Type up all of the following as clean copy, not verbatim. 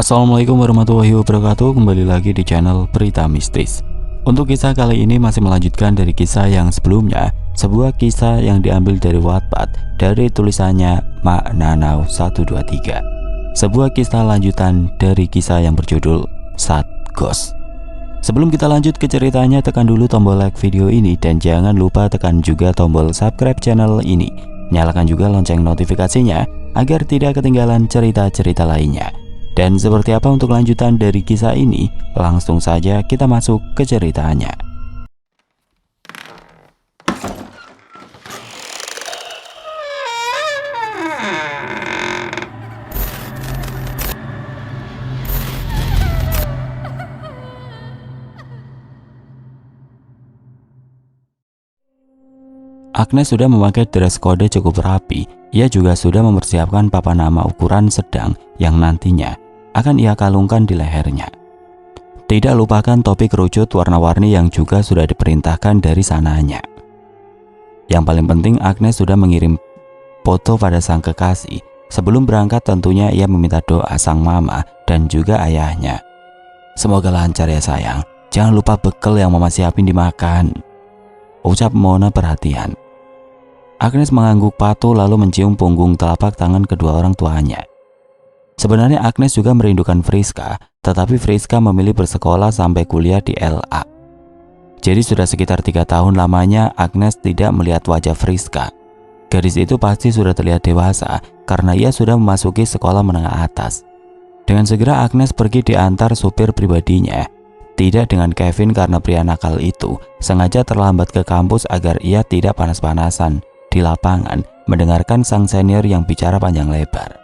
Assalamualaikum warahmatullahi wabarakatuh. Kembali lagi di channel Berita Mistis. Untuk kisah kali ini masih melanjutkan dari kisah yang sebelumnya, sebuah kisah yang diambil dari Wattpad dari tulisannya Mak Nanau 123. Sebuah kisah lanjutan dari kisah yang berjudul Sad Ghost. Sebelum kita lanjut ke ceritanya, tekan dulu tombol like video ini dan jangan lupa tekan juga tombol subscribe channel ini. Nyalakan juga lonceng notifikasinya agar tidak ketinggalan cerita-cerita lainnya. Dan seperti apa untuk lanjutan dari kisah ini? Langsung saja kita masuk ke ceritanya. Agnes sudah memakai dress kode cukup rapi. Ia juga sudah mempersiapkan papan nama ukuran sedang yang nantinya akan ia kalungkan di lehernya. Tidak lupakan topi kerucut warna-warni yang juga sudah diperintahkan dari sananya. Yang paling penting, Agnes sudah mengirim foto pada sang kekasih. Sebelum berangkat tentunya ia meminta doa sang mama dan juga ayahnya. Semoga lancar ya sayang, jangan lupa bekal yang mama siapin dimakan, ucap Mona perhatian. Agnes mengangguk patuh lalu mencium punggung telapak tangan kedua orang tuanya. Sebenarnya Agnes juga merindukan Friska, tetapi Friska memilih bersekolah sampai kuliah di LA. Jadi sudah sekitar 3 tahun lamanya Agnes tidak melihat wajah Friska. Gadis itu pasti sudah terlihat dewasa karena ia sudah memasuki sekolah menengah atas. Dengan segera Agnes pergi diantar supir pribadinya. Tidak dengan Kevin karena pria nakal itu sengaja terlambat ke kampus agar ia tidak panas-panasan di lapangan mendengarkan sang senior yang bicara panjang lebar.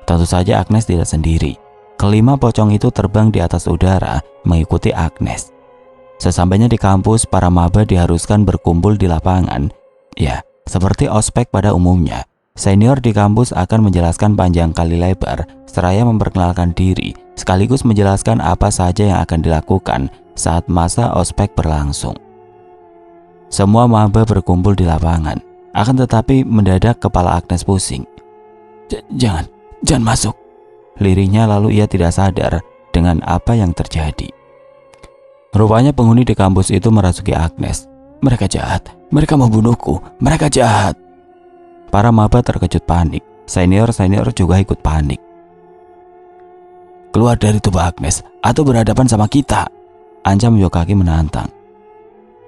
Tentu saja Agnes tidak sendiri. Kelima pocong itu terbang di atas udara mengikuti Agnes. Sesampainya di kampus, para maba diharuskan berkumpul di lapangan. Ya, seperti ospek pada umumnya. Senior di kampus akan menjelaskan panjang kali lebar seraya memperkenalkan diri, sekaligus menjelaskan apa saja yang akan dilakukan saat masa ospek berlangsung. Semua maba berkumpul di lapangan. Akan tetapi mendadak kepala Agnes pusing. Jangan masuk, lirihnya lalu ia tidak sadar dengan apa yang terjadi. Rupanya penghuni di kampus itu merasuki Agnes. Mereka jahat, mereka membunuhku, mereka jahat. Para maba terkejut panik, senior-senior juga ikut panik. Keluar dari tubuh Agnes atau berhadapan sama kita, ancam Yokaki menantang.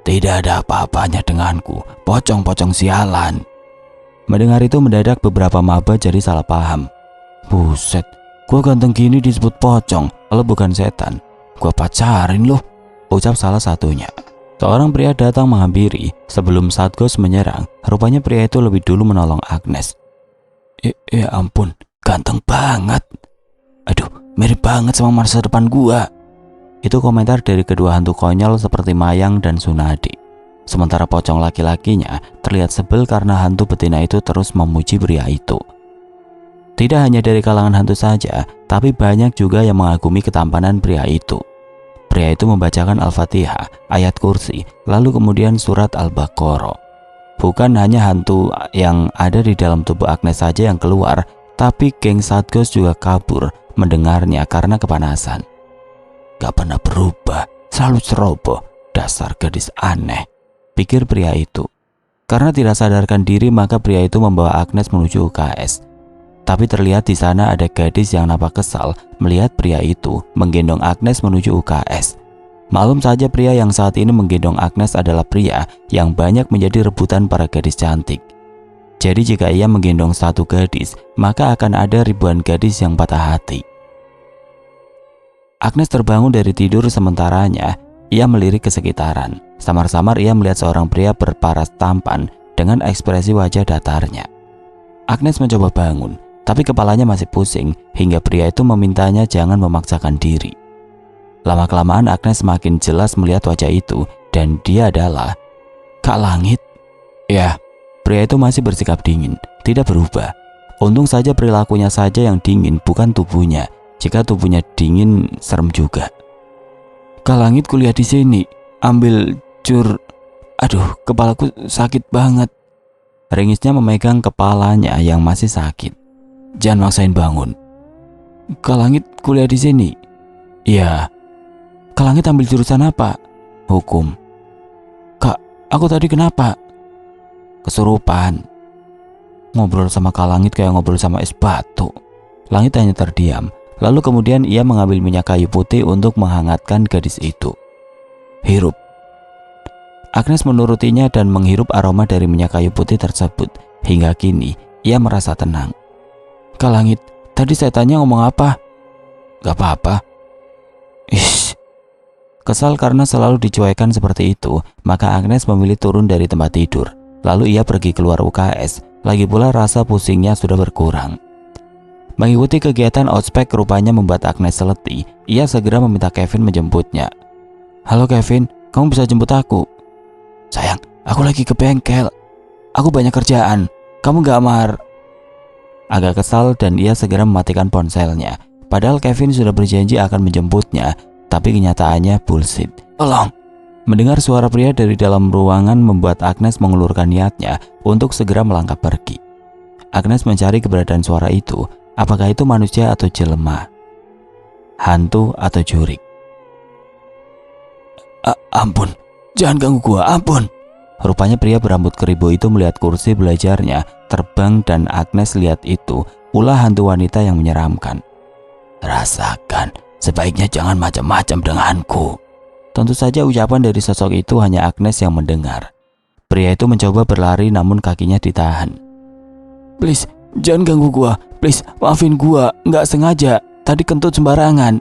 Tidak ada apa-apanya denganku, pocong-pocong sialan. Mendengar itu mendadak beberapa maba jadi salah paham. Buset, gua ganteng gini disebut pocong, lo bukan setan. Gua pacarin loh, ucap salah satunya. Seorang pria datang menghampiri sebelum Sad Ghost menyerang. Rupanya pria itu lebih dulu menolong Agnes. Ya ampun, ganteng banget. Aduh, mirip banget sama masa depan gua. Itu komentar dari kedua hantu konyol seperti Mayang dan Sunadi. Sementara pocong laki-lakinya terlihat sebel karena hantu betina itu terus memuji pria itu. Tidak hanya dari kalangan hantu saja, tapi banyak juga yang mengagumi ketampanan pria itu. Pria itu membacakan Al-Fatihah, ayat kursi, lalu kemudian surat Al-Baqarah. Bukan hanya hantu yang ada di dalam tubuh Agnes saja yang keluar, tapi geng Sad Ghost juga kabur mendengarnya karena kepanasan. Gak pernah berubah, selalu ceroboh, dasar gadis aneh, pikir pria itu. Karena tidak sadarkan diri maka pria itu membawa Agnes menuju UKS. Tapi terlihat di sana ada gadis yang nampak kesal melihat pria itu menggendong Agnes menuju UKS. Maklum saja pria yang saat ini menggendong Agnes adalah pria yang banyak menjadi rebutan para gadis cantik. Jadi jika ia menggendong satu gadis, maka akan ada ribuan gadis yang patah hati. Agnes terbangun dari tidur sementaranya. Ia melirik ke sekitaran. Samar-samar ia melihat seorang pria berparas tampan dengan ekspresi wajah datarnya. Agnes mencoba bangun, tapi kepalanya masih pusing hingga pria itu memintanya jangan memaksakan diri. Lama-kelamaan Agnes semakin jelas melihat wajah itu dan dia adalah Kak Langit. Ya, pria itu masih bersikap dingin, tidak berubah. Untung saja perilakunya saja yang dingin, bukan tubuhnya. Jika tubuhnya dingin, serem juga. Kak Langit kuliah di sini, ambil Aduh, kepalaku sakit banget. Ringisnya memegang kepalanya yang masih sakit. Jangan maksain bangun. Kak Langit kuliah di sini? Iya. Kak Langit ambil jurusan apa? Hukum. Kak, aku tadi kenapa? Kesurupan. Ngobrol sama Kak Langit kayak ngobrol sama es batu. Langit hanya terdiam. Lalu kemudian ia mengambil minyak kayu putih untuk menghangatkan gadis itu. Hirup. Agnes menurutinya dan menghirup aroma dari minyak kayu putih tersebut. Hingga kini ia merasa tenang. Kak Langit, tadi saya tanya ngomong apa? Gak apa-apa. Ish. Kesal karena selalu dicuekan seperti itu, maka Agnes memilih turun dari tempat tidur. Lalu ia pergi keluar UKS. Lagi pula rasa pusingnya sudah berkurang. Mengikuti kegiatan ospek rupanya membuat Agnes letih. Ia segera meminta Kevin menjemputnya. Halo Kevin, kamu bisa jemput aku? Sayang, aku lagi ke bengkel. Aku banyak kerjaan. Kamu gak mar? Agak kesal dan ia segera mematikan ponselnya. Padahal Kevin sudah berjanji akan menjemputnya, tapi kenyataannya bullshit. Tolong. Mendengar suara pria dari dalam ruangan membuat Agnes mengulurkan niatnya untuk segera melangkah pergi. Agnes mencari keberadaan suara itu. Apakah itu manusia atau jelema? Hantu atau jurik? Ampun, jangan ganggu gua, ampun. Rupanya pria berambut keribu itu melihat kursi belajarnya terbang dan Agnes lihat itu ulah hantu wanita yang menyeramkan. Rasakan, sebaiknya jangan macam-macam denganku. Tentu saja ucapan dari sosok itu hanya Agnes yang mendengar. Pria itu mencoba berlari namun kakinya ditahan. Please, jangan ganggu gua. Please, maafin gua, nggak sengaja. Tadi kentut sembarangan.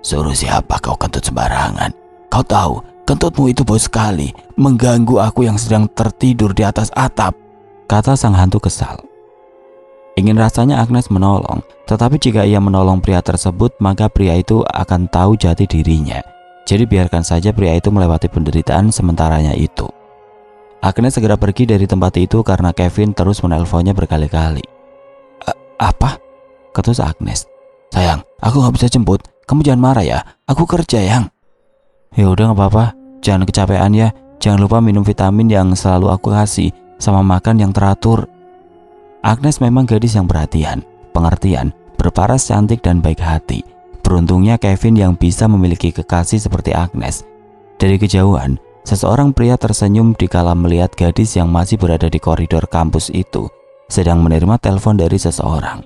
Suruh siapa kau kentut sembarangan? Kau tahu, kentutmu itu bau sekali, mengganggu aku yang sedang tertidur di atas atap, kata sang hantu kesal. Ingin rasanya Agnes menolong, tetapi jika ia menolong pria tersebut, maka pria itu akan tahu jati dirinya. Jadi biarkan saja pria itu melewati penderitaan sementaranya itu. Agnes segera pergi dari tempat itu karena Kevin terus menelponnya berkali-kali. Apa? Ketus Agnes. Sayang, aku gak bisa jemput. Kamu jangan marah ya. Aku kerja, yang. Ya udah gak apa-apa. Jangan kecapean ya. Jangan lupa minum vitamin yang selalu aku kasih, sama makan yang teratur. Agnes memang gadis yang perhatian, pengertian, berparas cantik dan baik hati. Beruntungnya Kevin yang bisa memiliki kekasih seperti Agnes. Dari kejauhan, seseorang pria tersenyum dikala melihat gadis yang masih berada di koridor kampus itu sedang menerima telepon dari seseorang.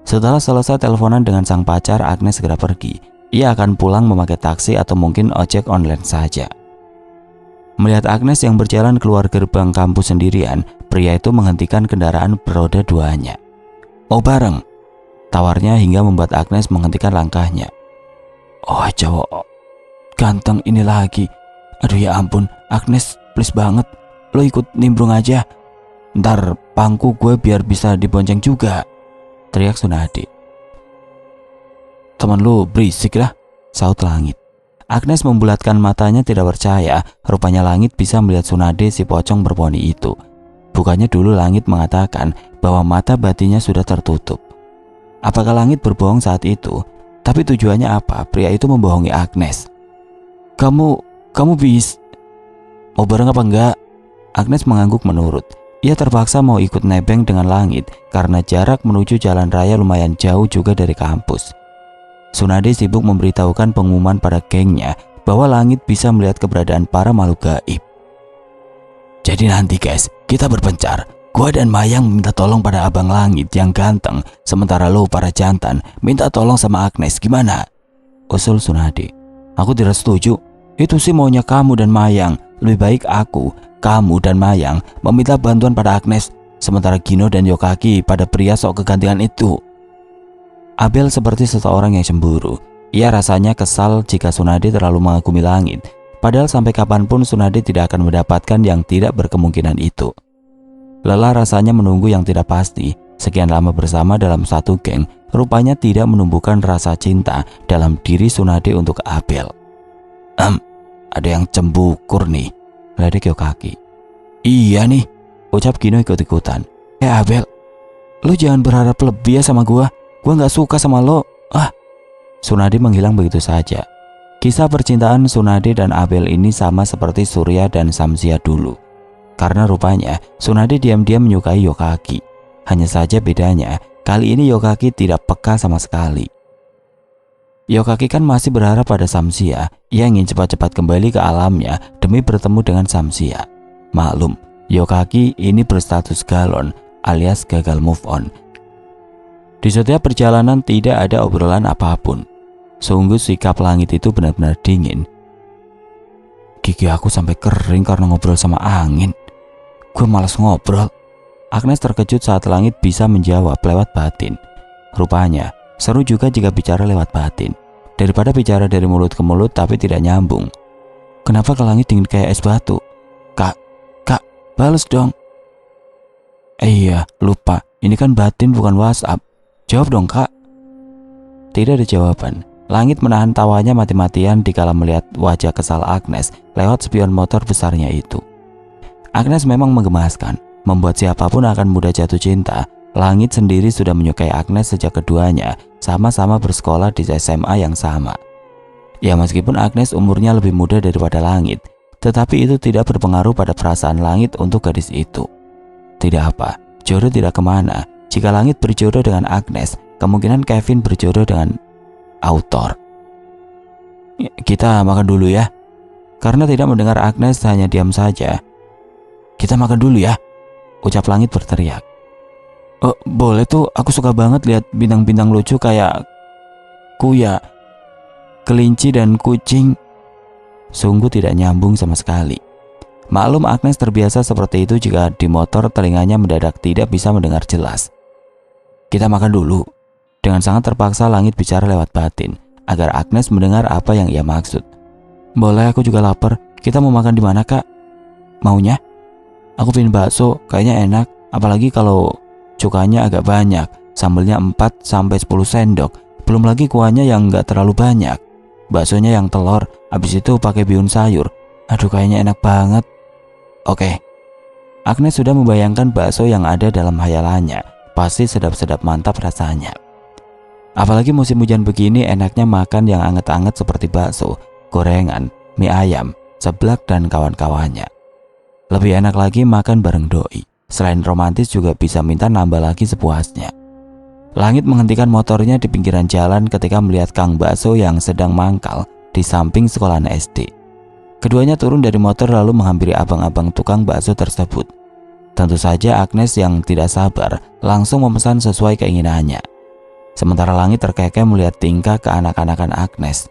Setelah selesai teleponan dengan sang pacar, Agnes segera pergi. Ia akan pulang memakai taksi atau mungkin ojek online saja. Melihat Agnes yang berjalan keluar gerbang kampus sendirian, pria itu menghentikan kendaraan beroda duanya. Mau bareng? Tawarnya hingga membuat Agnes menghentikan langkahnya. Oh cowok ganteng ini lagi. Aduh ya ampun, Agnes please banget, lo ikut nimbrung aja. Ntar pangku gue biar bisa dibonceng juga, teriak Sunade. Teman lu berisik lah, saut Langit. Agnes membulatkan matanya tidak percaya, rupanya Langit bisa melihat Sunade si pocong berponi itu. Bukannya dulu Langit mengatakan bahwa mata batinnya sudah tertutup. Apakah Langit berbohong saat itu? Tapi tujuannya apa pria itu membohongi Agnes? Kamu bis mau bareng apa enggak? Agnes mengangguk menurut. Ia terpaksa mau ikut nebeng dengan Langit karena jarak menuju jalan raya lumayan jauh juga dari kampus. Sunade sibuk memberitahukan pengumuman pada gengnya bahwa Langit bisa melihat keberadaan para makhluk gaib. Jadi nanti guys, kita berpencar. Gua dan Mayang minta tolong pada Abang Langit yang ganteng, sementara lo para jantan minta tolong sama Agnes, gimana? Usul Sunade. Aku tidak setuju. Itu sih maunya kamu dan Mayang. Lebih baik aku, kamu dan Mayang meminta bantuan pada Agnes, sementara Gino dan Yokaki pada pria sok kegantian itu. Abel seperti seseorang yang cemburu. Ia rasanya kesal jika Sunade terlalu mengagumi Langit. Padahal sampai kapanpun Sunade tidak akan mendapatkan yang tidak berkemungkinan itu. Lelah rasanya menunggu yang tidak pasti. Sekian lama bersama dalam satu geng, rupanya tidak menumbuhkan rasa cinta dalam diri Sunade untuk Abel. Ada yang cembukur nih, ledek Yokaki. Iya nih, ucap Gino ikut-ikutan. Abel, lo jangan berharap lebih ya sama gua gak suka sama lo. Sunade menghilang begitu saja. Kisah percintaan Sunade dan Abel ini sama seperti Surya dan Samsia dulu. Karena rupanya Sunade diam-diam menyukai Yokaki. Hanya saja bedanya, Kali ini Yokaki tidak peka sama sekali. Yokaki kan masih berharap pada Samsia. Ia ingin cepat-cepat kembali ke alamnya demi bertemu dengan Samsia. Maklum, Yokaki ini berstatus galon alias gagal move on. Di setiap perjalanan tidak ada obrolan apapun. Sungguh sikap langit itu benar-benar dingin. Gigi aku sampai kering karena ngobrol sama angin. Gue malas ngobrol. Agnes terkejut saat langit bisa menjawab lewat batin. Rupanya, seru juga jika bicara lewat batin. Daripada bicara dari mulut ke mulut tapi tidak nyambung. Kenapa ke langit dingin kayak es batu? Kak, bales dong. Iya, lupa. Ini kan batin bukan WhatsApp. Jawab dong, Kak. Tidak ada jawaban. Langit menahan tawanya mati-matian dikala melihat wajah kesal Agnes lewat spion motor besarnya itu. Agnes memang menggemaskan, membuat siapapun akan mudah jatuh cinta. Langit sendiri sudah menyukai Agnes sejak keduanya sama-sama bersekolah di SMA yang sama. Ya, meskipun Agnes umurnya lebih muda daripada Langit, tetapi itu tidak berpengaruh pada perasaan Langit untuk gadis itu. Tidak apa, jodoh tidak kemana. Jika Langit berjodoh dengan Agnes, kemungkinan Kevin berjodoh dengan autor. Kita makan dulu ya. Karena tidak mendengar Agnes hanya diam saja. Kita makan dulu ya, ucap Langit berteriak. Oh, boleh tuh, aku suka banget lihat bintang-bintang lucu kayak kuya, kelinci dan kucing. Sungguh tidak nyambung sama sekali. Maklum Agnes terbiasa seperti itu jika di motor telinganya mendadak tidak bisa mendengar jelas. Kita makan dulu. Dengan sangat terpaksa Langit bicara lewat batin agar Agnes mendengar apa yang ia maksud. Boleh, aku juga lapar. Kita mau makan di mana, Kak? Maunya? Aku pengen bakso, kayaknya enak. Apalagi kalau cukanya agak banyak, sambelnya 4-10 sendok. Belum lagi kuahnya yang gak terlalu banyak. Baksonya yang telur, habis itu pakai bihun sayur. Aduh, kayaknya enak banget. Oke. Agnes sudah membayangkan bakso yang ada dalam hayalannya. Pasti sedap-sedap mantap rasanya. Apalagi musim hujan begini, enaknya makan yang anget-anget seperti bakso, gorengan, mie ayam, seblak dan kawan-kawannya. Lebih enak lagi makan bareng doi. Selain romantis juga bisa minta nambah lagi sepuasnya. Langit menghentikan motornya di pinggiran jalan ketika melihat Kang Bakso yang sedang mangkal di samping sekolahan SD. Keduanya turun dari motor lalu menghampiri abang-abang tukang bakso tersebut. Tentu saja Agnes yang tidak sabar langsung memesan sesuai keinginannya. Sementara Langit terkekeh melihat tingkah keanak-anakan Agnes.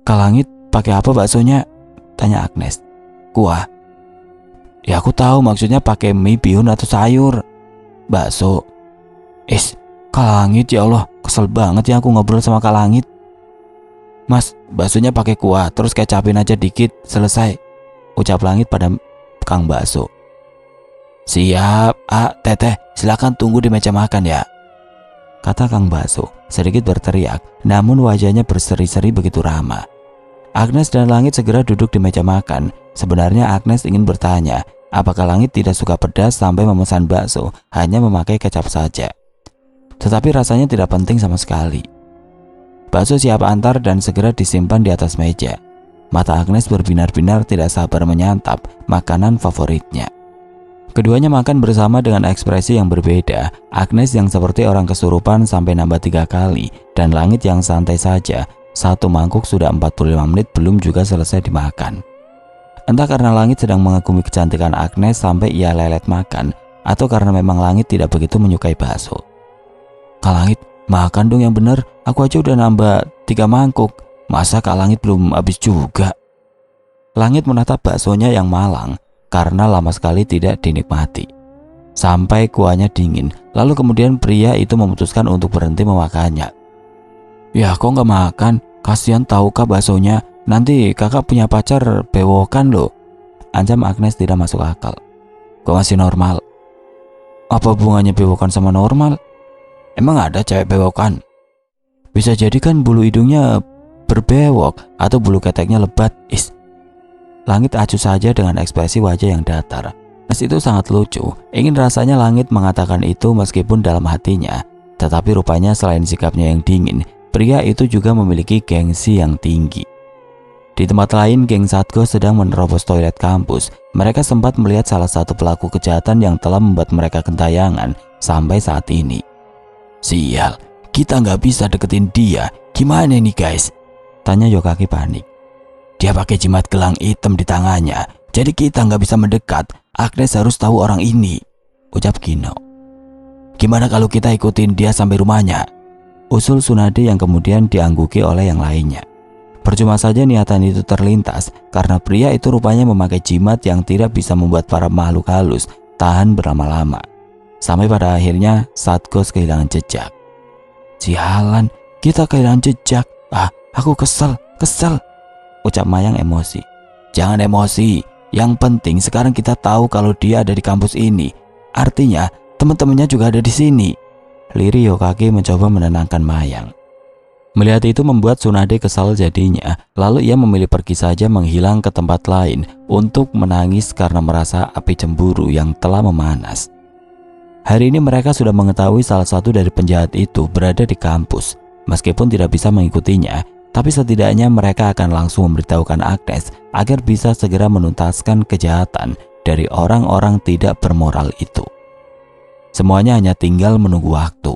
Kak Langit, pakai apa baksonya? Tanya Agnes. Kuah. Ya aku tahu maksudnya pakai mie, bihun atau sayur. Bakso. Kak Langit, ya Allah, kesel banget ya aku ngobrol sama Kak Langit. Mas, baksonya pakai kuah, terus kecapin aja dikit, selesai. Ucap Langit pada Kang Bakso. Siap, Teteh, silakan tunggu di meja makan ya, kata Kang Bakso, sedikit berteriak, namun wajahnya berseri-seri begitu ramah. Agnes dan Langit segera duduk di meja makan. Sebenarnya Agnes ingin bertanya, apakah Langit tidak suka pedas sampai memesan bakso hanya memakai kecap saja. Tetapi rasanya tidak penting sama sekali. Bakso siap antar dan segera disimpan di atas meja. Mata Agnes berbinar-binar tidak sabar menyantap makanan favoritnya. Keduanya makan bersama dengan ekspresi yang berbeda. Agnes yang seperti orang kesurupan sampai nambah 3 kali, dan Langit yang santai saja. Satu mangkuk sudah 45 menit belum juga selesai dimakan. Entah karena Langit sedang mengagumi kecantikan Agnes sampai ia lelet makan, atau karena memang Langit tidak begitu menyukai bakso. Kak Langit, makan dong yang bener. Aku aja udah nambah 3 mangkuk. Masa Kak Langit belum habis juga? Langit menatap baksonya yang malang karena lama sekali tidak dinikmati. Sampai kuahnya dingin, lalu kemudian pria itu memutuskan untuk berhenti memakannya. Ya kok nggak makan? Kasihan tahu Kak baksonya. Nanti kakak punya pacar bewokan loh. Ancam Agnes tidak masuk akal. Gue masih normal. Apa hubungannya bewokan sama normal? Emang ada cewek bewokan? Bisa jadi kan bulu hidungnya berbewok atau bulu keteknya lebat. Langit acuh saja dengan ekspresi wajah yang datar. Agnes itu sangat lucu. Ingin rasanya Langit mengatakan itu meskipun dalam hatinya. Tetapi rupanya selain sikapnya yang dingin, pria itu juga memiliki gengsi yang tinggi. Di tempat lain, geng Satgo sedang menerobos toilet kampus. Mereka sempat melihat salah satu pelaku kejahatan yang telah membuat mereka gentayangan sampai saat ini. Sial, kita nggak bisa deketin dia. Gimana nih guys? Tanya Yokaki panik. Dia pakai jimat gelang hitam di tangannya, jadi kita nggak bisa mendekat. Agnes harus tahu orang ini, ucap Kino. Gimana kalau kita ikutin dia sampai rumahnya? Usul Tsunade yang kemudian diangguki oleh yang lainnya. Percuma saja niatan itu terlintas karena pria itu rupanya memakai jimat yang tidak bisa membuat para makhluk halus tahan berlama-lama. Sampai pada akhirnya Satgos kehilangan jejak. Sialan, kita kehilangan jejak. Aku kesel, ucap Mayang emosi. Jangan emosi, yang penting sekarang kita tahu kalau dia ada di kampus ini. Artinya teman-temannya juga ada di sini. Liri Yokage mencoba menenangkan Mayang. Melihat itu membuat Tsunade kesal jadinya, lalu ia memilih pergi saja menghilang ke tempat lain untuk menangis karena merasa api cemburu yang telah memanas. Hari ini mereka sudah mengetahui salah satu dari penjahat itu berada di kampus. Meskipun tidak bisa mengikutinya, tapi setidaknya mereka akan langsung memberitahukan Agnes agar bisa segera menuntaskan kejahatan dari orang-orang tidak bermoral itu. Semuanya hanya tinggal menunggu waktu.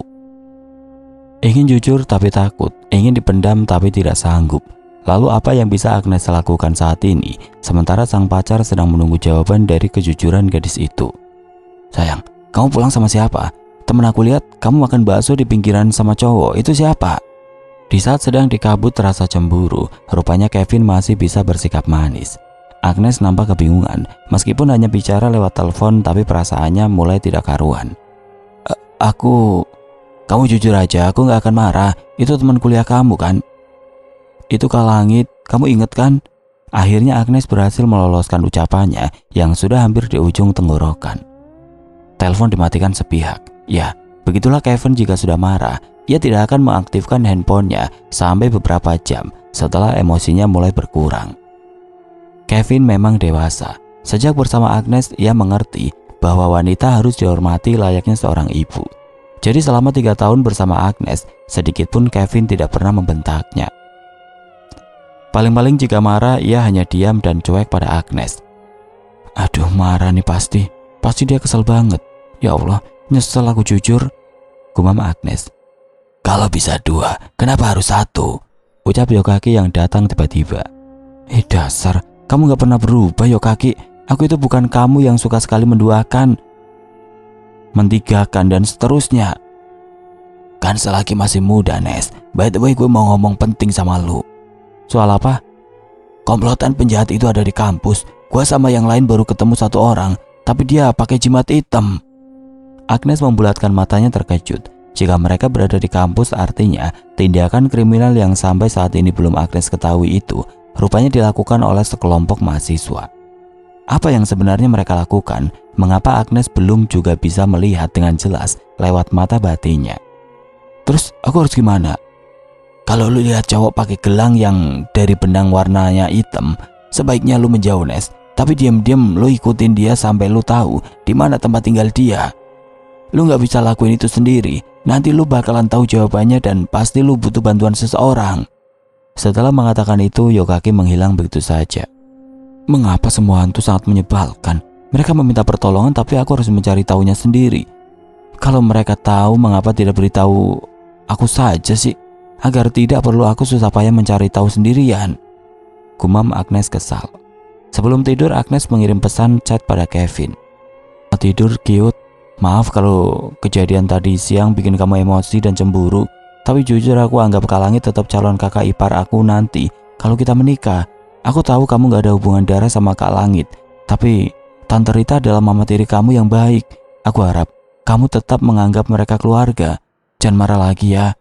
Ingin jujur tapi takut, ingin dipendam tapi tidak sanggup. Lalu apa yang bisa Agnes lakukan saat ini, sementara sang pacar sedang menunggu jawaban dari kejujuran gadis itu? Sayang, kamu pulang sama siapa? Temen aku lihat kamu makan bakso di pinggiran sama cowok, itu siapa? Di saat sedang dikabut rasa cemburu, rupanya Kevin masih bisa bersikap manis. Agnes nampak kebingungan, meskipun hanya bicara lewat telepon tapi perasaannya mulai tidak karuan. Kamu jujur aja, aku gak akan marah. Itu teman kuliah kamu kan? Itu Kak Langit, kamu inget kan? Akhirnya Agnes berhasil meloloskan ucapannya yang sudah hampir di ujung tenggorokan. Telepon dimatikan sepihak. Ya, begitulah Kevin jika sudah marah. Ia tidak akan mengaktifkan handphonenya sampai beberapa jam setelah emosinya mulai berkurang. Kevin memang dewasa. Sejak bersama Agnes, ia mengerti bahwa wanita harus dihormati layaknya seorang ibu. Jadi selama 3 tahun bersama Agnes, sedikitpun Kevin tidak pernah membentaknya. Paling-paling jika marah, ia hanya diam dan cuek pada Agnes. Aduh, marah nih pasti dia kesel banget. Ya Allah, nyesel aku jujur, gumam Agnes. Kalau bisa 2, kenapa harus 1? Ucap Yokaki yang datang tiba-tiba. Dasar, kamu gak pernah berubah Yokaki. Aku itu bukan kamu yang suka sekali menduakan, mentigakan dan seterusnya. Kan selagi masih muda, Nes. By the way, gue mau ngomong penting sama lu. Soal apa? Komplotan penjahat itu ada di kampus. Gue sama yang lain baru ketemu 1 orang, tapi dia pakai jimat hitam. Agnes membulatkan matanya terkejut. Jika mereka berada di kampus, artinya tindakan kriminal yang sampai saat ini belum Agnes ketahui itu rupanya dilakukan oleh sekelompok mahasiswa. Apa yang sebenarnya mereka lakukan? Mengapa Agnes belum juga bisa melihat dengan jelas lewat mata batinnya? Terus aku harus gimana? Kalau lu lihat cowok pakai gelang yang dari benang warnanya hitam, sebaiknya lu menjauh, Nes. Tapi diam-diam lu ikutin dia sampai lu tahu di mana tempat tinggal dia. Lu nggak bisa lakuin itu sendiri. Nanti lu bakalan tahu jawabannya dan pasti lu butuh bantuan seseorang. Setelah mengatakan itu, Yokaki menghilang begitu saja. Mengapa semua hantu sangat menyebalkan? Mereka meminta pertolongan tapi aku harus mencari tahunya sendiri. Kalau mereka tahu, mengapa tidak beritahu aku saja sih? Agar tidak perlu aku susah payah mencari tahu sendirian. Gumam Agnes kesal. Sebelum tidur, Agnes mengirim pesan chat pada Kevin. Mau tidur, cute. Maaf kalau kejadian tadi siang bikin kamu emosi dan cemburu. Tapi jujur aku anggap Kak Langit tetap calon kakak ipar aku nanti kalau kita menikah. Aku tahu kamu gak ada hubungan darah sama Kak Langit, tapi Tante Rita adalah mama tiri kamu yang baik. Aku harap kamu tetap menganggap mereka keluarga. Jangan marah lagi ya.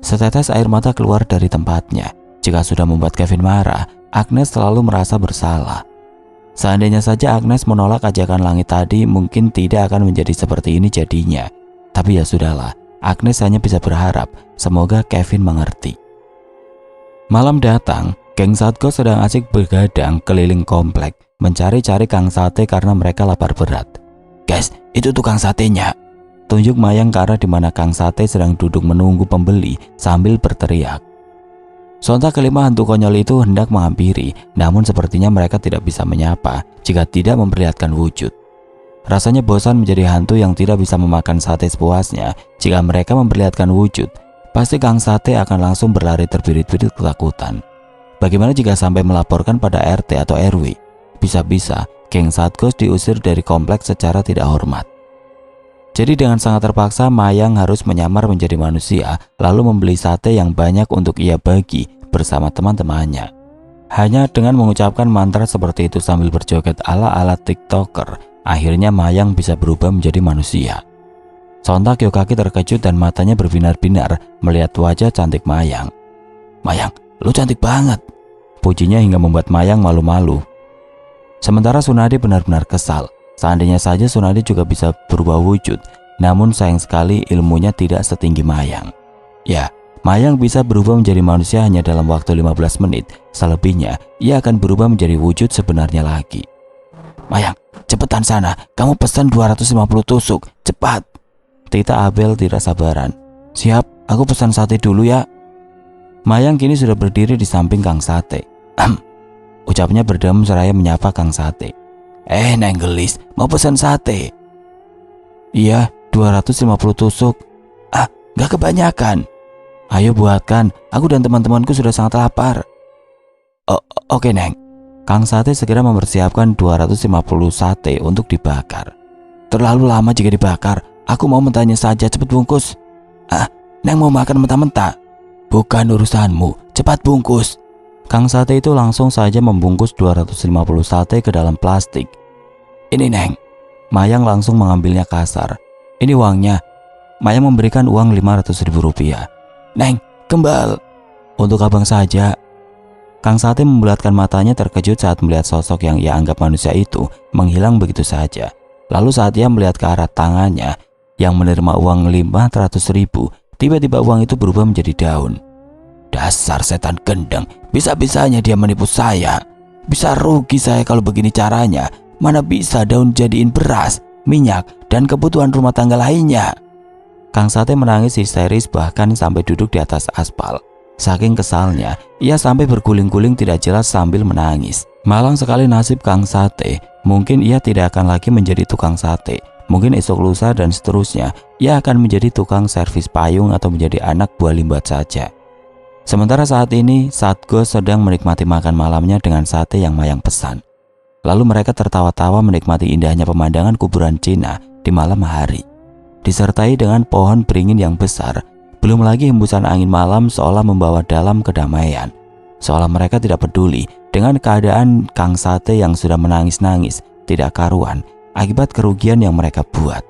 Setetes air mata keluar dari tempatnya. Jika sudah membuat Kevin marah, Agnes selalu merasa bersalah. Seandainya saja Agnes menolak ajakan Langit tadi, mungkin tidak akan menjadi seperti ini jadinya. Tapi ya sudahlah, Agnes hanya bisa berharap semoga Kevin mengerti. Malam datang. Geng Satgo sedang asik bergadang keliling komplek mencari-cari Kang Sate karena mereka lapar berat. Guys, itu tukang satenya. Tunjuk Mayang ke arah di mana Kang Sate sedang duduk menunggu pembeli sambil berteriak. Sontak kelima hantu konyol itu hendak menghampiri, namun sepertinya mereka tidak bisa menyapa jika tidak memperlihatkan wujud. Rasanya bosan menjadi hantu yang tidak bisa memakan sate sepuasnya. Jika mereka memperlihatkan wujud, pasti Kang Sate akan langsung berlari terbirit-birit ketakutan. Bagaimana jika sampai melaporkan pada RT atau RW? Bisa-bisa geng Satgos diusir dari kompleks secara tidak hormat. Jadi dengan sangat terpaksa Mayang harus menyamar menjadi manusia, lalu membeli sate yang banyak untuk ia bagi bersama teman-temannya. Hanya dengan mengucapkan mantra seperti itu sambil berjoget ala-ala TikToker, akhirnya Mayang bisa berubah menjadi manusia. Sontak Yokaki terkejut dan matanya berbinar-binar melihat wajah cantik Mayang. "Mayang, lu cantik banget," pujinya hingga membuat Mayang malu-malu. Sementara Tsunade benar-benar kesal. Seandainya saja Tsunade juga bisa berubah wujud, namun sayang sekali ilmunya tidak setinggi Mayang. Ya, Mayang bisa berubah menjadi manusia hanya dalam waktu 15 menit. Selebihnya, ia akan berubah menjadi wujud sebenarnya lagi. "Mayang, cepetan sana, kamu pesan 250 tusuk, cepat." Tita Abel tidak sabaran. "Siap, aku pesan sate dulu ya." Mayang kini sudah berdiri di samping Kang Sate. Ucapnya berdem seraya menyapa Kang Sate. Neng Gelis, mau pesan sate?" "Iya, 250 tusuk." "Gak kebanyakan." "Ayo buatkan, aku dan teman-temanku sudah sangat lapar." Oke Neng." Kang Sate segera mempersiapkan 250 sate untuk dibakar. "Terlalu lama jika dibakar, aku mau mentahnya saja, cepat bungkus." "Neng mau makan mentah-mentah?" "Bukan urusanmu, cepat bungkus." Kang Sate itu langsung saja membungkus 250 sate ke dalam plastik. "Ini Neng." Mayang langsung mengambilnya kasar. "Ini uangnya." Mayang memberikan uang 500.000 rupiah. "Neng, kembal." "Untuk abang saja." Kang Sate membulatkan matanya terkejut saat melihat sosok yang ia anggap manusia itu menghilang begitu saja. Lalu saat ia melihat ke arah tangannya yang menerima uang 500.000, tiba-tiba uang itu berubah menjadi daun. "Dasar setan gendeng, bisa-bisanya dia menipu saya. Bisa rugi saya kalau begini caranya. Mana bisa daun jadiin beras, minyak, dan kebutuhan rumah tangga lainnya." Kang Sate menangis histeris bahkan sampai duduk di atas aspal. Saking kesalnya, ia sampai berguling-guling tidak jelas sambil menangis. Malang sekali nasib Kang Sate. Mungkin ia tidak akan lagi menjadi tukang sate. Mungkin esok lusa dan seterusnya, ia akan menjadi tukang servis payung atau menjadi anak buah limbat saja. Sementara saat ini, Satgos sedang menikmati makan malamnya dengan sate yang Mayang pesan. Lalu mereka tertawa-tawa menikmati indahnya pemandangan kuburan Cina di malam hari, disertai dengan pohon beringin yang besar. Belum lagi hembusan angin malam seolah membawa dalam kedamaian. Seolah mereka tidak peduli dengan keadaan Kang Sate yang sudah menangis-nangis tidak karuan akibat kerugian yang mereka buat.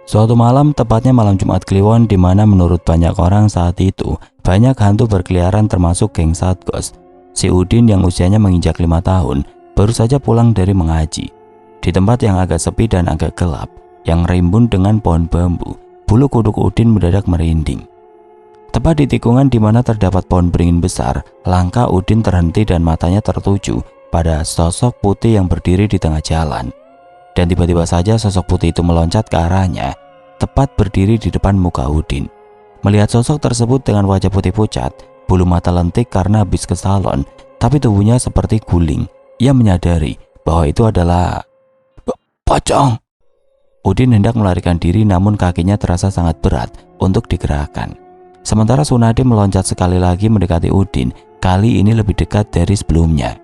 Suatu malam, tepatnya malam Jumat Kliwon, di mana menurut banyak orang saat itu banyak hantu berkeliaran termasuk geng Satgos. Si Udin yang usianya menginjak 5 tahun baru saja pulang dari mengaji. Di tempat yang agak sepi dan agak gelap yang rimbun dengan pohon bambu, bulu kuduk Udin mendadak merinding. Tepat di tikungan di mana terdapat pohon beringin besar, langkah Udin terhenti dan matanya tertuju pada sosok putih yang berdiri di tengah jalan. Dan tiba-tiba saja sosok putih itu meloncat ke arahnya, tepat berdiri di depan muka Udin. Melihat sosok tersebut dengan wajah putih pucat, bulu mata lentik karena habis ke salon, tapi tubuhnya seperti guling, ia menyadari bahwa itu adalah pocong. Udin hendak melarikan diri, namun kakinya terasa sangat berat untuk digerakkan. Sementara Tsunade meloncat sekali lagi mendekati Udin, kali ini lebih dekat dari sebelumnya.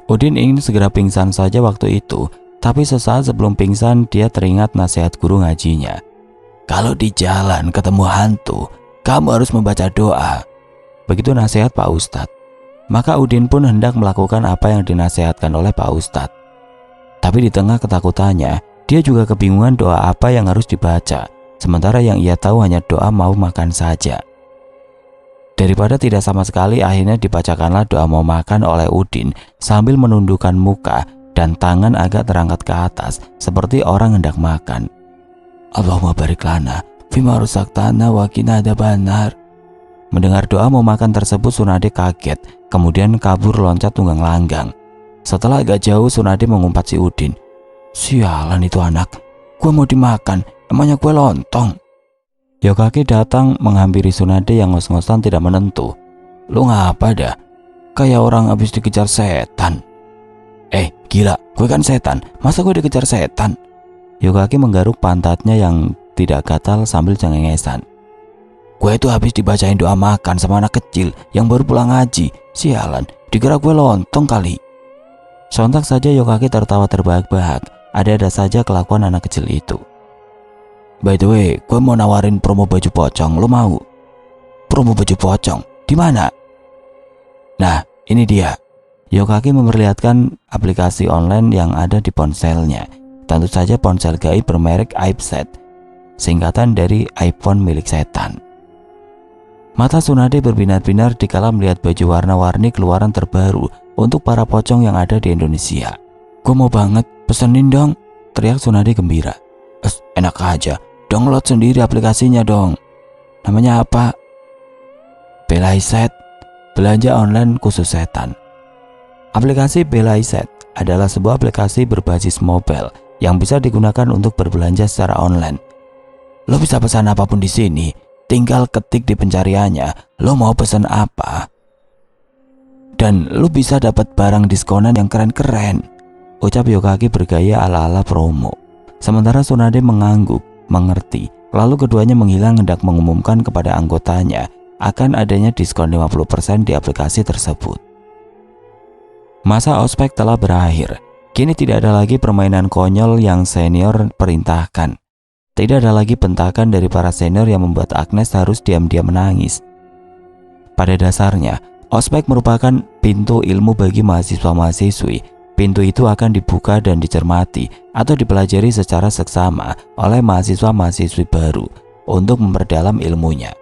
Udin ingin segera pingsan saja waktu itu, tapi sesaat sebelum pingsan dia teringat nasihat guru ngajinya. "Kalau di jalan ketemu hantu, kamu harus membaca doa." Begitu nasihat Pak Ustadz. Maka Udin pun hendak melakukan apa yang dinasihatkan oleh Pak Ustadz. Tapi di tengah ketakutannya, dia juga kebingungan doa apa yang harus dibaca. Sementara yang ia tahu hanya doa mau makan saja. Daripada tidak sama sekali, akhirnya dibacakanlah doa mau makan oleh Udin sambil menundukkan muka dan tangan agak terangkat ke atas seperti orang hendak makan. "Allahumma barik lana fima ruzaktana wa qina adzabannar." Mendengar doa mau makan tersebut, Tsunade kaget, kemudian kabur loncat tunggang langgang. Setelah agak jauh, Tsunade mengumpat si Udin. "Sialan itu anak, gue mau dimakan, emangnya gue lontong?" Yokaki datang menghampiri Tsunade yang ngos-ngosan tidak menentu. Lu ngapa dah? Kayak orang habis dikejar setan. Gila, gue kan setan, masa gue dikejar setan? Yukaki menggaruk pantatnya yang tidak gatal sambil cengengesan. Gue itu habis dibacain doa makan sama anak kecil yang baru pulang ngaji. Sialan, dikira gue lontong kali. Sontak saja Yukaki tertawa terbahak-bahak. Ada-ada saja kelakuan anak kecil itu. By the way, gue mau nawarin promo baju pocong, lo mau? Promo baju pocong? Di mana? Nah, ini dia. Yukaki memperlihatkan aplikasi online yang ada di ponselnya. Tentu saja ponsel gaib bermerek iPset, singkatan dari iPhone milik setan. Mata Tsunade berbinar-binar dikala melihat baju warna-warni keluaran terbaru untuk para pocong yang ada di Indonesia. Gue mau banget, pesenin dong, teriak Tsunade gembira. Enak aja, download sendiri aplikasinya dong. Namanya apa? Belaiset, belanja online khusus setan. Aplikasi Belaiset adalah sebuah aplikasi berbasis mobile yang bisa digunakan untuk berbelanja secara online. Lo bisa pesan apapun di sini, tinggal ketik di pencariannya lo mau pesan apa. Dan lo bisa dapat barang diskonan yang keren-keren, ucap Yukaki bergaya ala-ala promo. Sementara Tsunade mengangguk, mengerti, lalu keduanya menghilang hendak mengumumkan kepada anggotanya akan adanya diskon 50% di aplikasi tersebut. Masa ospek telah berakhir. Kini tidak ada lagi permainan konyol yang senior perintahkan. Tidak ada lagi bentakan dari para senior yang membuat Agnes harus diam-diam menangis. Pada dasarnya, ospek merupakan pintu ilmu bagi mahasiswa-mahasiswi. Pintu itu akan dibuka dan dicermati atau dipelajari secara seksama oleh mahasiswa-mahasiswi baru untuk memperdalam ilmunya.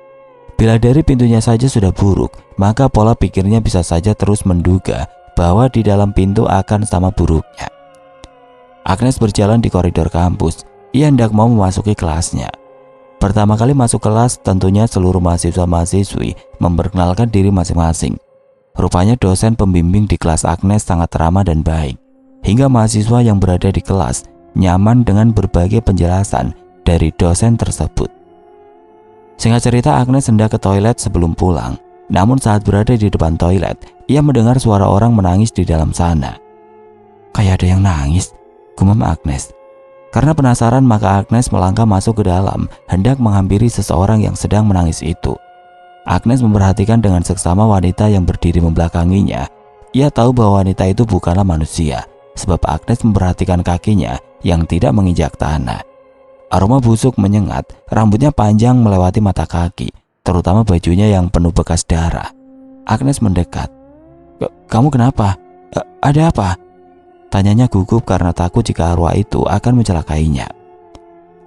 Bila dari pintunya saja sudah buruk, maka pola pikirnya bisa saja terus menduga bahwa di dalam pintu akan sama buruknya. Agnes berjalan di koridor kampus. Ia hendak mau memasuki kelasnya. Pertama kali masuk kelas, tentunya seluruh mahasiswa-mahasiswi memperkenalkan diri masing-masing. Rupanya dosen pembimbing di kelas Agnes sangat ramah dan baik, hingga mahasiswa yang berada di kelas nyaman dengan berbagai penjelasan dari dosen tersebut. Singkat cerita, Agnes hendak ke toilet sebelum pulang. Namun saat berada di depan toilet, ia mendengar suara orang menangis di dalam sana. Kayak ada yang nangis, gumam Agnes. Karena penasaran, maka Agnes melangkah masuk ke dalam, hendak menghampiri seseorang yang sedang menangis itu. Agnes memperhatikan dengan seksama wanita yang berdiri membelakanginya. Ia tahu bahwa wanita itu bukanlah manusia, sebab Agnes memperhatikan kakinya yang tidak menginjak tanah. Aroma busuk menyengat, rambutnya panjang melewati mata kaki, terutama bajunya yang penuh bekas darah. Agnes mendekat. Kamu kenapa? Ada apa? Tanyanya gugup karena takut jika arwah itu akan mencelakainya.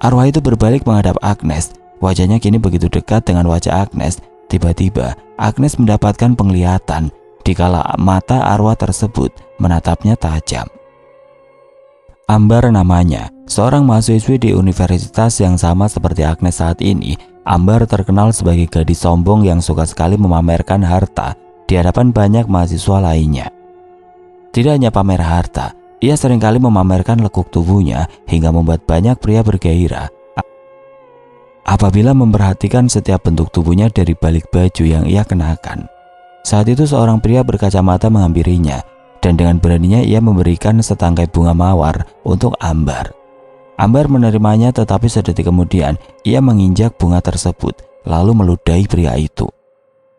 Arwah itu berbalik menghadap Agnes. Wajahnya kini begitu dekat dengan wajah Agnes. Tiba-tiba Agnes mendapatkan penglihatan dikala mata arwah tersebut menatapnya tajam. Ambar namanya, seorang mahasiswi di universitas yang sama seperti Agnes saat ini. Ambar terkenal sebagai gadis sombong yang suka sekali memamerkan harta di hadapan banyak mahasiswa lainnya. Tidak hanya pamer harta, ia seringkali memamerkan lekuk tubuhnya hingga membuat banyak pria bergairah apabila memperhatikan setiap bentuk tubuhnya dari balik baju yang ia kenakan. Saat itu seorang pria berkacamata menghampirinya dan dengan beraninya ia memberikan setangkai bunga mawar untuk Ambar. Ambar menerimanya, tetapi sedetik kemudian ia menginjak bunga tersebut lalu meludahi pria itu.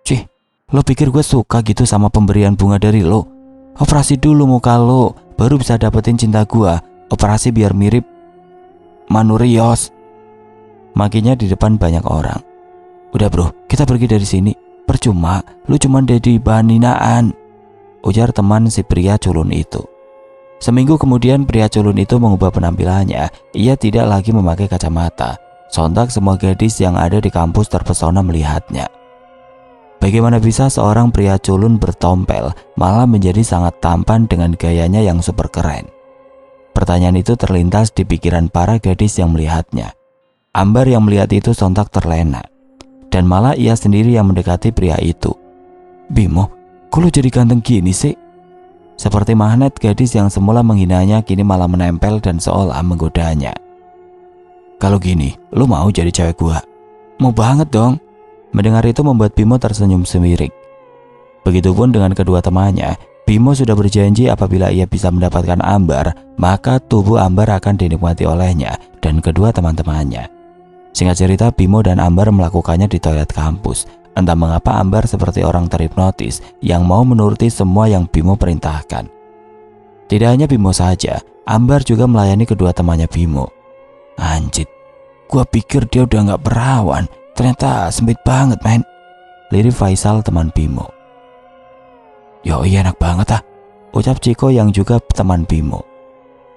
Cih, lo pikir gue suka gitu sama pemberian bunga dari lo? Operasi dulu muka lo, baru bisa dapetin cinta gua. Operasi biar mirip Manurios. Makinya di depan banyak orang. Udah bro, kita pergi dari sini. Percuma, lu cuman jadi bahan hinaan, ujar teman si pria culun itu. Seminggu kemudian pria culun itu mengubah penampilannya. Ia tidak lagi memakai kacamata. Sontak semua gadis yang ada di kampus terpesona melihatnya. Bagaimana bisa seorang pria culun bertompel malah menjadi sangat tampan dengan gayanya yang super keren? Pertanyaan itu terlintas di pikiran para gadis yang melihatnya. Ambar yang melihat itu sontak terlena, dan malah ia sendiri yang mendekati pria itu. Bimo, kok lu jadi ganteng gini sih? Seperti magnet, gadis yang semula menghinanya kini malah menempel dan seolah menggodanya. Kalau gini, lu mau jadi cewek gua? Mau banget dong. Mendengar itu membuat Bimo tersenyum semirik. Begitupun dengan kedua temannya. Bimo sudah berjanji apabila ia bisa mendapatkan ambar, maka tubuh ambar akan dinikmati olehnya dan kedua teman-temannya. Singkat cerita, Bimo dan Ambar melakukannya di toilet kampus. Entah mengapa Ambar seperti orang terhipnotis yang mau menuruti semua yang Bimo perintahkan. Tidak hanya Bimo saja, Ambar juga melayani kedua temannya Bimo. Anjir, gua pikir dia udah gak perawan, ternyata sempit banget men, lirik Faisal teman Bimo. Yo iya enak banget ah, ucap Ciko yang juga teman Bimo.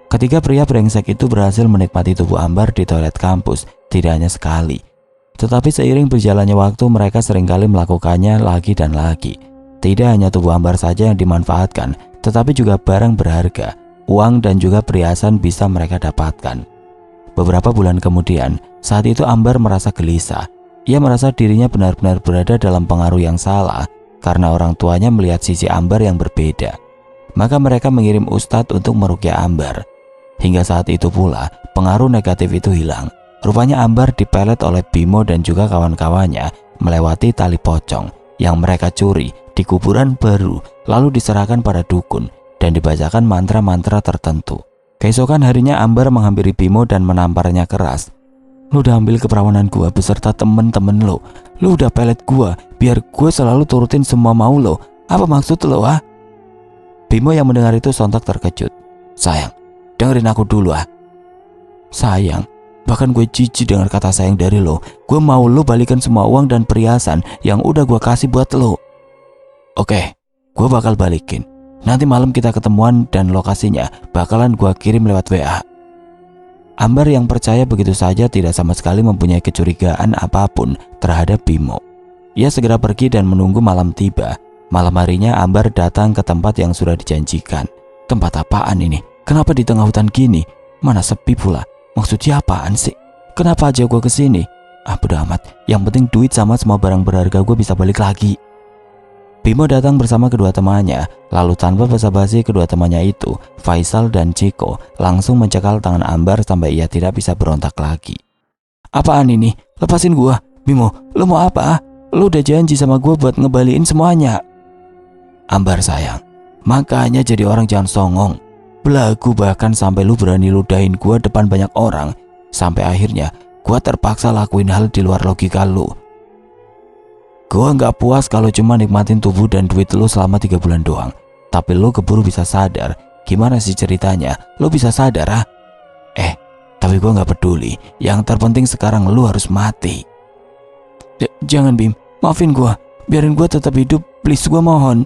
Ketiga pria brengsek itu berhasil menikmati tubuh Ambar di toilet kampus, tidak hanya sekali. Tetapi seiring berjalannya waktu mereka seringkali melakukannya lagi dan lagi. Tidak hanya tubuh Ambar saja yang dimanfaatkan, tetapi juga barang berharga, uang dan juga perhiasan bisa mereka dapatkan. Beberapa bulan kemudian, saat itu Ambar merasa gelisah. Ia merasa dirinya benar-benar berada dalam pengaruh yang salah karena orang tuanya melihat sisi Ambar yang berbeda. Maka mereka mengirim ustadz untuk meruqyah Ambar. Hingga saat itu pula, pengaruh negatif itu hilang. Rupanya Ambar dipelet oleh Bimo dan juga kawan-kawannya melewati tali pocong yang mereka curi di kuburan baru, lalu diserahkan pada dukun dan dibacakan mantra-mantra tertentu. Keesokan harinya Ambar menghampiri Bimo dan menamparnya keras. Lu udah ambil keperawanan gua beserta temen-temen lo. Lu udah pelet gua biar gua selalu turutin semua mau lo. Apa maksud lo ah? Bimo yang mendengar itu sontak terkejut. Sayang, dengerin aku dulu ah. Sayang, bahkan gue jijik dengar kata sayang dari lo. Gue mau lo balikan semua uang dan perhiasan yang udah gue kasih buat lo. Oke, gue bakal balikin. Nanti malam kita ketemuan dan lokasinya bakalan gue kirim lewat WA. Ambar yang percaya begitu saja tidak sama sekali mempunyai kecurigaan apapun terhadap Bimo. Ia segera pergi dan menunggu malam tiba. Malam harinya Ambar datang ke tempat yang sudah dijanjikan. Tempat apaan ini? Kenapa di tengah hutan gini? Mana sepi pula? Maksudnya apaan sih? Kenapa aja gue kesini? Ah bodo amat, yang penting duit sama semua barang berharga gue bisa balik lagi. Bimo datang bersama kedua temannya, lalu tanpa basa-basi kedua temannya itu, Faisal dan Ciko, langsung mencekal tangan Ambar sampai ia tidak bisa berontak lagi. Apaan ini? Lepasin gua. Bimo, lo mau apa? Lo udah janji sama gua buat ngebaliin semuanya. Ambar sayang, makanya jadi orang jangan songong. Belagu bahkan sampai lu berani ludahin gua depan banyak orang. Sampai akhirnya gua terpaksa lakuin hal di luar logika lu. Gua nggak puas kalau cuma nikmatin tubuh dan duit lu selama 3 bulan doang. Tapi lu keburu bisa sadar. Gimana sih ceritanya? Lu bisa sadar ah? Tapi gua nggak peduli. Yang terpenting sekarang lu harus mati. Jangan Bim, maafin gua. Biarin gua tetap hidup, please gua mohon.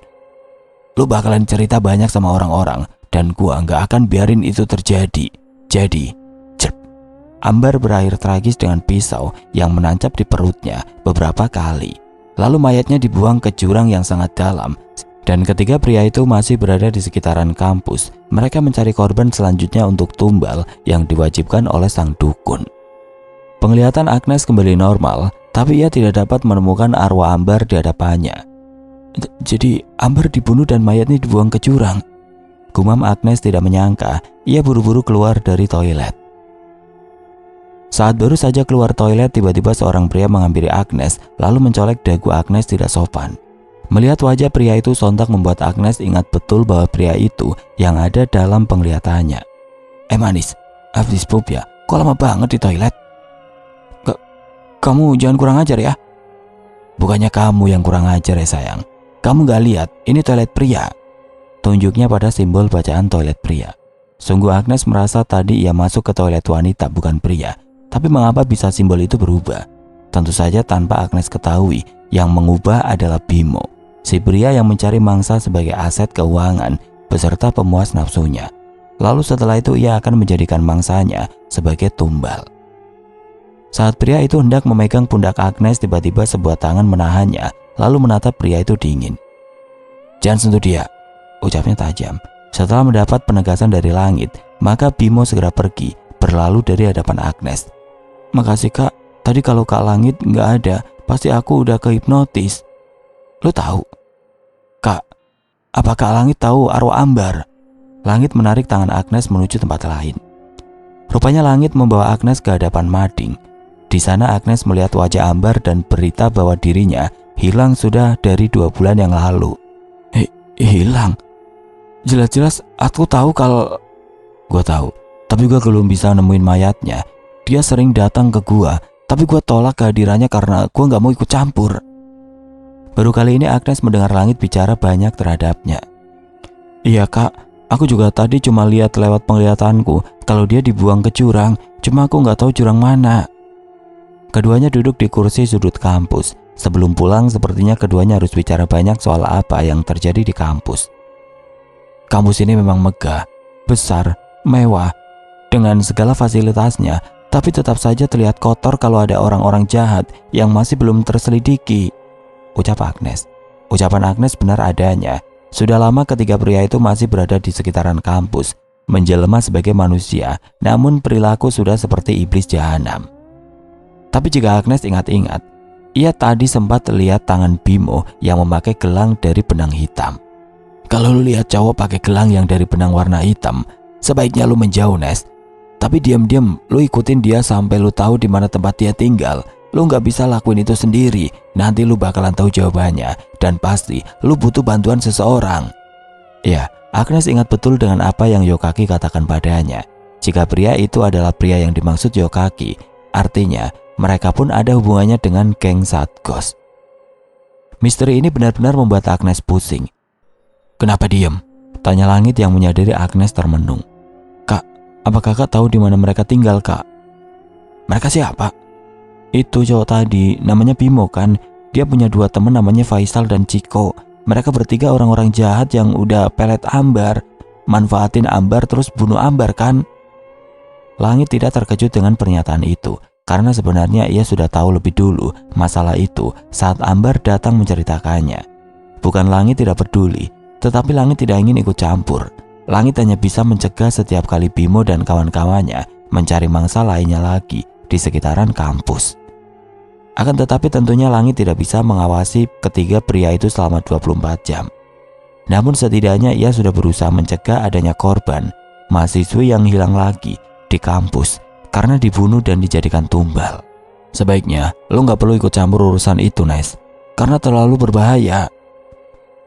Lu bakalan cerita banyak sama orang-orang dan gua nggak akan biarin itu terjadi. Jadi, cerp. Ambar berakhir tragis dengan pisau yang menancap di perutnya beberapa kali. Lalu mayatnya dibuang ke jurang yang sangat dalam. Dan ketiga pria itu masih berada di sekitaran kampus. Mereka mencari korban selanjutnya untuk tumbal yang diwajibkan oleh sang dukun. Penglihatan Agnes kembali normal, tapi ia tidak dapat menemukan arwah Ambar di hadapannya. Jadi Ambar dibunuh dan mayatnya dibuang ke jurang. Gumam Agnes tidak menyangka. Ia buru-buru keluar dari toilet. Saat baru saja keluar toilet, tiba-tiba seorang pria menghampiri Agnes lalu mencolek dagu Agnes tidak sopan. Melihat wajah pria itu sontak membuat Agnes ingat betul bahwa pria itu yang ada dalam penglihatannya. Manis, habis pup ya? Kok lama banget di toilet? Kamu jangan kurang ajar ya. Bukannya kamu yang kurang ajar ya sayang. Kamu gak lihat ini toilet pria? Tunjuknya pada simbol bacaan toilet pria. Sungguh Agnes merasa tadi ia masuk ke toilet wanita bukan pria. Tapi mengapa bisa simbol itu berubah? Tentu saja tanpa Agnes ketahui, yang mengubah adalah Bimo, si pria yang mencari mangsa sebagai aset keuangan beserta pemuas nafsunya. Lalu setelah itu ia akan menjadikan mangsanya sebagai tumbal. Saat pria itu hendak memegang pundak Agnes, tiba-tiba sebuah tangan menahannya, lalu menatap pria itu dingin. Jangan sentuh dia, ucapnya tajam. Setelah mendapat penegasan dari langit, maka Bimo segera pergi, berlalu dari hadapan Agnes. Makasih kak, tadi kalau kak Langit nggak ada, pasti aku udah kehipnotis. Lo tahu? Kak, apa kak Langit tahu arwah Ambar? Langit menarik tangan Agnes menuju tempat lain. Rupanya Langit membawa Agnes ke hadapan Mading. Di sana Agnes melihat wajah Ambar dan berita bahwa dirinya hilang sudah dari 2 bulan yang lalu. hilang. Jelas-jelas aku tahu kalau... Gue tahu, tapi gue belum bisa nemuin mayatnya. Dia sering datang ke gue, tapi gue tolak kehadirannya karena gue gak mau ikut campur. Baru kali ini Agnes mendengar Langit bicara banyak terhadapnya. Iya kak, aku juga tadi cuma lihat lewat penglihatanku kalau dia dibuang ke jurang, cuma aku gak tahu jurang mana. Keduanya duduk di kursi sudut kampus. Sebelum pulang sepertinya keduanya harus bicara banyak soal apa yang terjadi di kampus. Kampus ini memang megah, besar, mewah, dengan segala fasilitasnya, tapi tetap saja terlihat kotor kalau ada orang-orang jahat yang masih belum terselidiki, ucap Agnes. Ucapan Agnes benar adanya. Sudah lama ketiga pria itu masih berada di sekitaran kampus, menjelma sebagai manusia, namun perilaku sudah seperti iblis jahanam. Tapi jika Agnes ingat-ingat, ia tadi sempat lihat tangan Bimo yang memakai gelang dari benang hitam. Kalau lu lihat cowok pakai gelang yang dari benang warna hitam, sebaiknya lu menjauh, Nes. Tapi diam-diam lu ikutin dia sampai lu tahu di mana tempat dia tinggal. Lu nggak bisa lakuin itu sendiri. Nanti lu bakalan tahu jawabannya dan pasti lu butuh bantuan seseorang. Ya, Agnes ingat betul dengan apa yang Yokaki katakan padanya. Jika pria itu adalah pria yang dimaksud Yokaki, artinya mereka pun ada hubungannya dengan geng Satgos. Misteri ini benar-benar membuat Agnes pusing. Kenapa diem? Tanya Langit yang menyadari Agnes termenung. Kak, apa kakak tahu di mana mereka tinggal, kak? Mereka siapa? Itu cowok tadi, namanya Bimo kan. Dia punya dua teman namanya Faisal dan Ciko. Mereka bertiga orang-orang jahat yang udah pelet Ambar. Manfaatin Ambar terus bunuh Ambar kan? Langit tidak terkejut dengan pernyataan itu, karena sebenarnya ia sudah tahu lebih dulu masalah itu saat Ambar datang menceritakannya. Bukan Langit tidak peduli, tetapi Langit tidak ingin ikut campur. Langit hanya bisa mencegah setiap kali Bimo dan kawan-kawannya mencari mangsa lainnya lagi di sekitaran kampus. Akan tetapi tentunya Langit tidak bisa mengawasi ketiga pria itu selama 24 jam. Namun setidaknya ia sudah berusaha mencegah adanya korban mahasiswi yang hilang lagi di kampus karena dibunuh dan dijadikan tumbal. Sebaiknya lo gak perlu ikut campur urusan itu, Nes, karena terlalu berbahaya.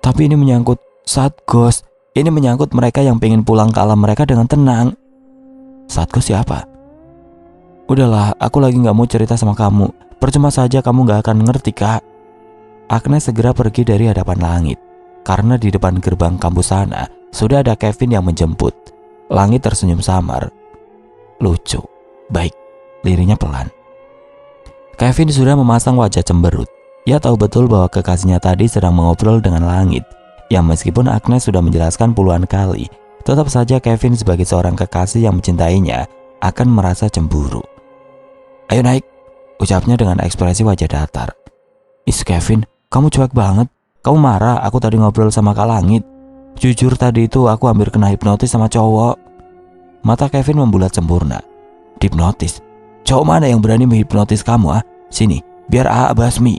Tapi ini menyangkut Satgos. Ini menyangkut mereka yang pengen pulang ke alam mereka dengan tenang. Satgos siapa? Udahlah, aku lagi gak mau cerita sama kamu. Percuma saja kamu gak akan ngerti, kak. Agnes segera pergi dari hadapan Langit, karena di depan gerbang kampus sana sudah ada Kevin yang menjemput. Langit tersenyum samar. Lucu. Baik, liriknya pelan. Kevin sudah memasang wajah cemberut. Ia tahu betul bahwa kekasihnya tadi sedang mengobrol dengan Langit. Ya meskipun Agnes sudah menjelaskan puluhan kali, tetap saja Kevin sebagai seorang kekasih yang mencintainya akan merasa cemburu. Ayo naik, ucapnya dengan ekspresi wajah datar. Is Kevin, kamu cuek banget. Kamu marah aku tadi ngobrol sama Kak Langit. Jujur tadi itu aku hampir kena hipnotis sama cowok. Mata Kevin membulat sempurna. Hipnotis? Cowok mana yang berani menghipnotis kamu, ah? Sini, biar AA basmi.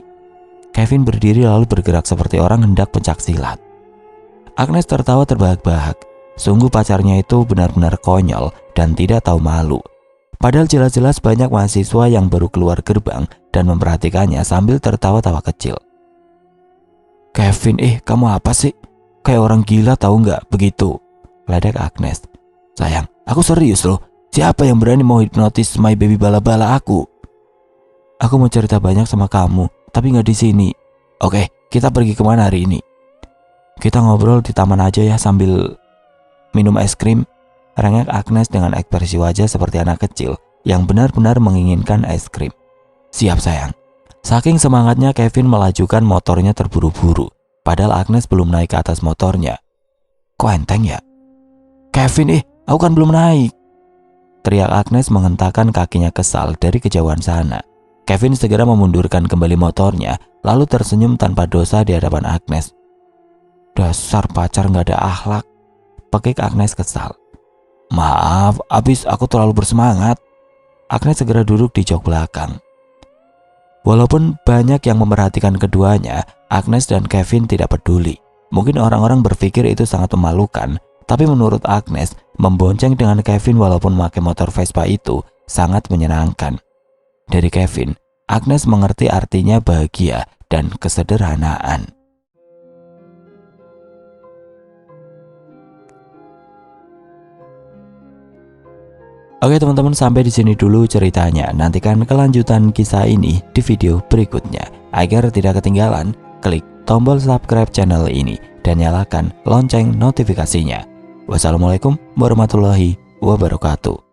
Kevin berdiri lalu bergerak seperti orang hendak pencak silat. Agnes tertawa terbahak-bahak. Sungguh pacarnya itu benar-benar konyol dan tidak tahu malu. Padahal jelas-jelas banyak mahasiswa yang baru keluar gerbang dan memperhatikannya sambil tertawa-tawa kecil. Kevin, kamu apa sih? Kayak orang gila tahu nggak begitu? Ledek Agnes. Sayang, aku serius loh. Siapa yang berani mau hipnotis my baby bala-bala aku? Aku mau cerita banyak sama kamu, tapi nggak di sini. Oke, kita pergi kemana hari ini? Kita ngobrol di taman aja ya sambil minum es krim. Rengek Agnes dengan ekspresi wajah seperti anak kecil yang benar-benar menginginkan es krim. Siap sayang. Saking semangatnya Kevin melajukan motornya terburu-buru. Padahal Agnes belum naik ke atas motornya. Kok enteng ya? Kevin, aku kan belum naik. Teriak Agnes menghentakkan kakinya kesal dari kejauhan sana. Kevin segera memundurkan kembali motornya, lalu tersenyum tanpa dosa di hadapan Agnes. Dasar pacar gak ada akhlak, pekik Agnes kesal. Maaf, abis aku terlalu bersemangat. Agnes segera duduk di jok belakang. Walaupun banyak yang memperhatikan keduanya, Agnes dan Kevin tidak peduli. Mungkin orang-orang berpikir itu sangat memalukan, tapi menurut Agnes, membonceng dengan Kevin walaupun memakai motor Vespa itu sangat menyenangkan. Dari Kevin, Agnes mengerti artinya bahagia dan kesederhanaan. Oke teman-teman, sampai di sini dulu ceritanya. Nantikan kelanjutan kisah ini di video berikutnya. Agar tidak ketinggalan, klik tombol subscribe channel ini dan nyalakan lonceng notifikasinya. Wassalamualaikum warahmatullahi wabarakatuh.